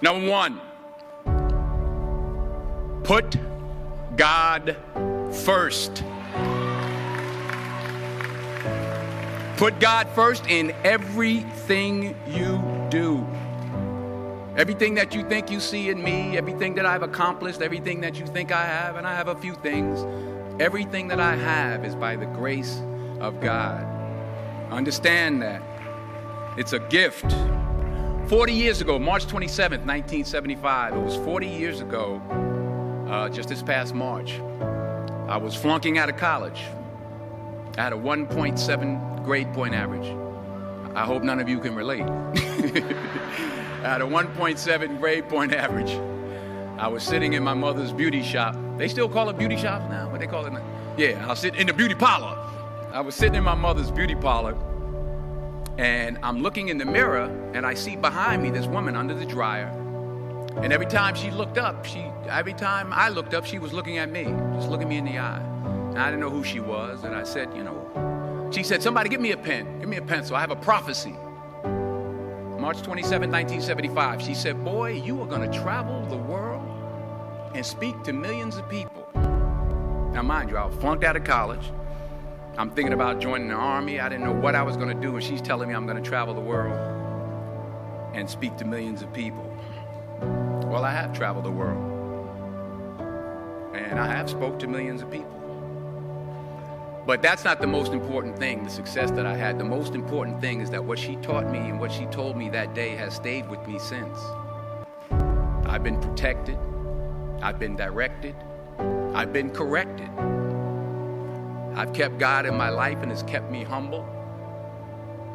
Number one, put God first. Put God first in everything you do. Everything that you think you see in me, everything that I've accomplished, everything that you think I have, and I have a few things, everything that I have is by the grace of God. Understand that. It's a gift. 40 years ago, March 27th, 1975, it was 40 years ago, just this past March, I was flunking out of college. I had a 1.7 grade point average. I hope none of you can relate. I had a 1.7 grade point average. I was sitting in my mother's beauty shop. They still call it beauty shops now? What they call it now? Yeah, I was sitting in the beauty parlor. I was sitting in my mother's beauty parlor, and I'm looking in the mirror, and I see behind me this woman under the dryer. And every time she looked up, every time I looked up, she was looking at me, just looking me in the eye. And I didn't know who she was, and I said, she said, somebody give me a pen, give me a pencil, I have a prophecy. March 27, 1975, she said, boy, you are gonna travel the world and speak to millions of people. Now mind you, I was flunked out of college. I'm thinking about joining the army. I didn't know what I was gonna do, and she's telling me I'm gonna travel the world and speak to millions of people. Well, I have traveled the world, and I have spoke to millions of people. But that's not the most important thing, the success that I had. The most important thing is that what she taught me and what she told me that day has stayed with me since. I've been protected, I've been directed, I've been corrected. I've kept God in my life, and it's kept me humble.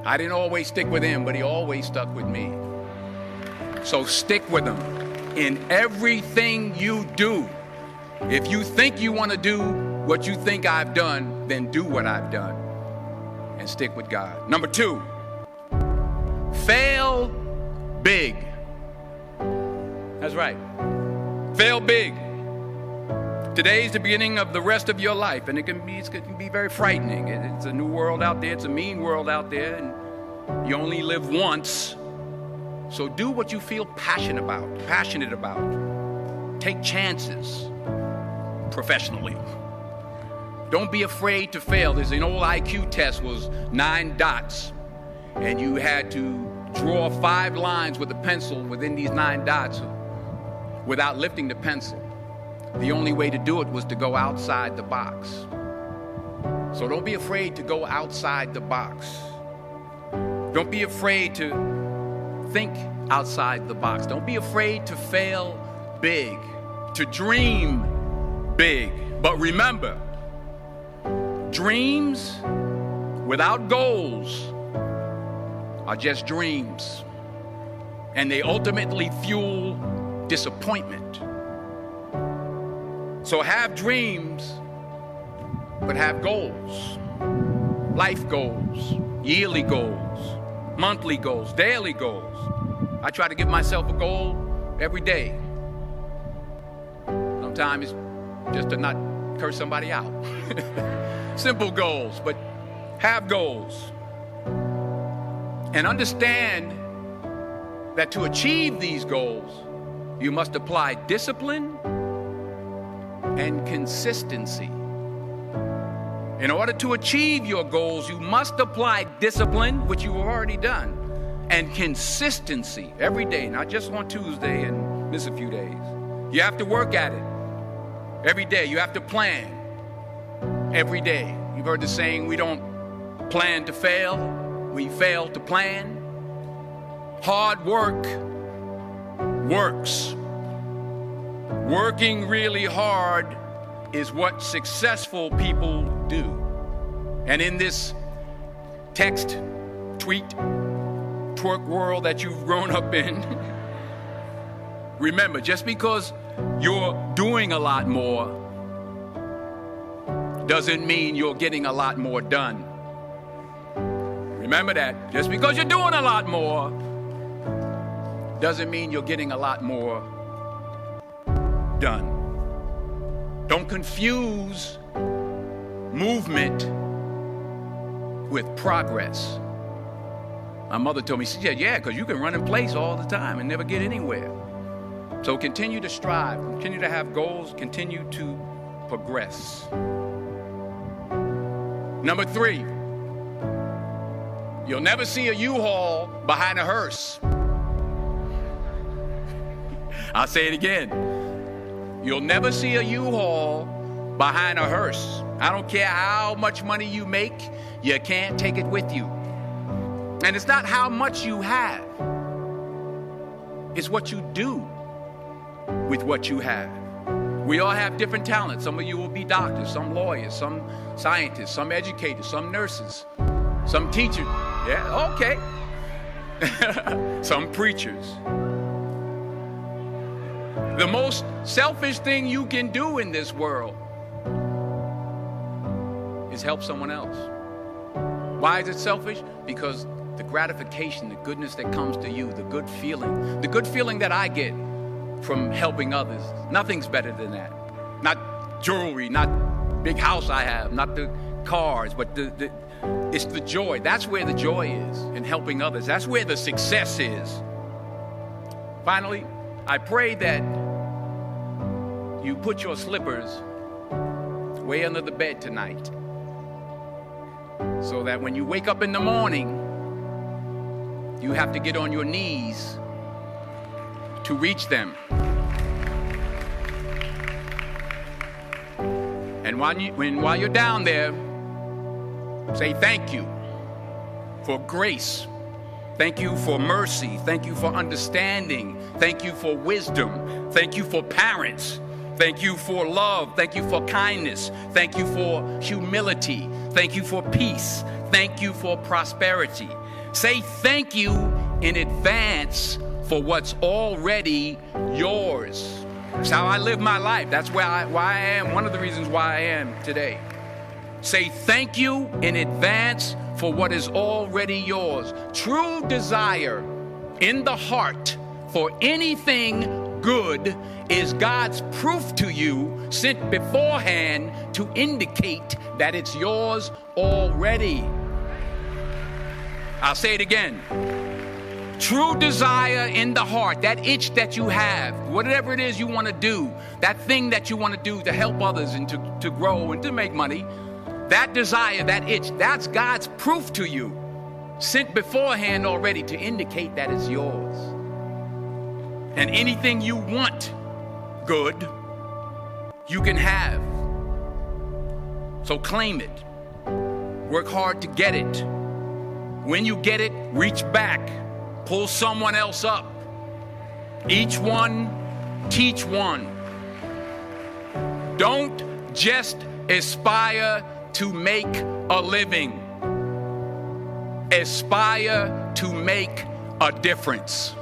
I didn't always stick with him, but he always stuck with me. So stick with him in everything you do. If you think you want to do what you think I've done, then do what I've done and stick with God. Number two, fail big. That's right. Fail big. Today's the beginning of the rest of your life, and it can be very frightening. It's a new world out there. It's a mean world out there, and you only live once. So do what you feel passionate about. Take chances professionally. Don't be afraid to fail. There's an old IQ test, was 9 dots, and you had to draw 5 lines with a pencil within these 9 dots without lifting the pencil. The only way to do it was to go outside the box. So don't be afraid to go outside the box. Don't be afraid to think outside the box. Don't be afraid to fail big, to dream big. But remember, dreams without goals are just dreams, and they ultimately fuel disappointment. So have dreams, but have goals. Life goals, yearly goals, monthly goals, daily goals. I try to give myself a goal every day. Sometimes it's just to not curse somebody out. Simple goals, but have goals. And understand that to achieve these goals, you must apply discipline and consistency. In order to achieve your goals, you must apply discipline, which you have already done, and consistency every day, not just on Tuesday and miss a few days. You have to work at it every day. You have to plan every day. You've heard the saying, we don't plan to fail, we fail to plan. Hard work works. Working really hard is what successful people do. And in this text, tweet, twerk world that you've grown up in, remember, just because you're doing a lot more doesn't mean you're getting a lot more done. Remember that. Just because you're doing a lot more doesn't mean you're getting a lot more done. Don't confuse movement with progress. My mother told me, she said, yeah, because you can run in place all the time and never get anywhere. So continue to strive, continue to have goals, continue to progress. Number 3, you'll never see a U-Haul behind a hearse. I'll say it again. You'll never see a U-Haul behind a hearse. I don't care how much money you make, you can't take it with you. And it's not how much you have. It's what you do with what you have. We all have different talents. Some of you will be doctors, some lawyers, some scientists, some educators, some nurses, some teachers. Yeah, okay. Some preachers. The most selfish thing you can do in this world is help someone else. Why is it selfish? Because the gratification, the goodness that comes to you, the good feeling that I get from helping others, nothing's better than that. Not jewelry, not big house I have, not the cars, but it's the joy. That's where the joy is, in helping others. That's where the success is. Finally, I pray that you put your slippers way under the bed tonight, so that when you wake up in the morning, you have to get on your knees to reach them. And while you're down there, say thank you for grace. Thank you for mercy. Thank you for understanding. Thank you for wisdom. Thank you for parents. Thank you for love. Thank you for kindness. Thank you for humility. Thank you for peace. Thank you for prosperity. Say thank you in advance for what's already yours. That's how I live my life. That's why I am. One of the reasons why I am today. Say thank you in advance for what is already yours. True desire in the heart for anything good is God's proof to you, sent beforehand to indicate that it's yours already. I'll say it again. True desire in the heart, that itch that you have, whatever it is you want to do, that thing that you want to do to help others and to grow and to make money, that desire, that itch, that's God's proof to you, sent beforehand already to indicate that it's yours. And anything you want good, you can have. So claim it. Work hard to get it. When you get it, reach back. Pull someone else up. Each one, teach one. Don't just aspire to make a living. Aspire to make a difference.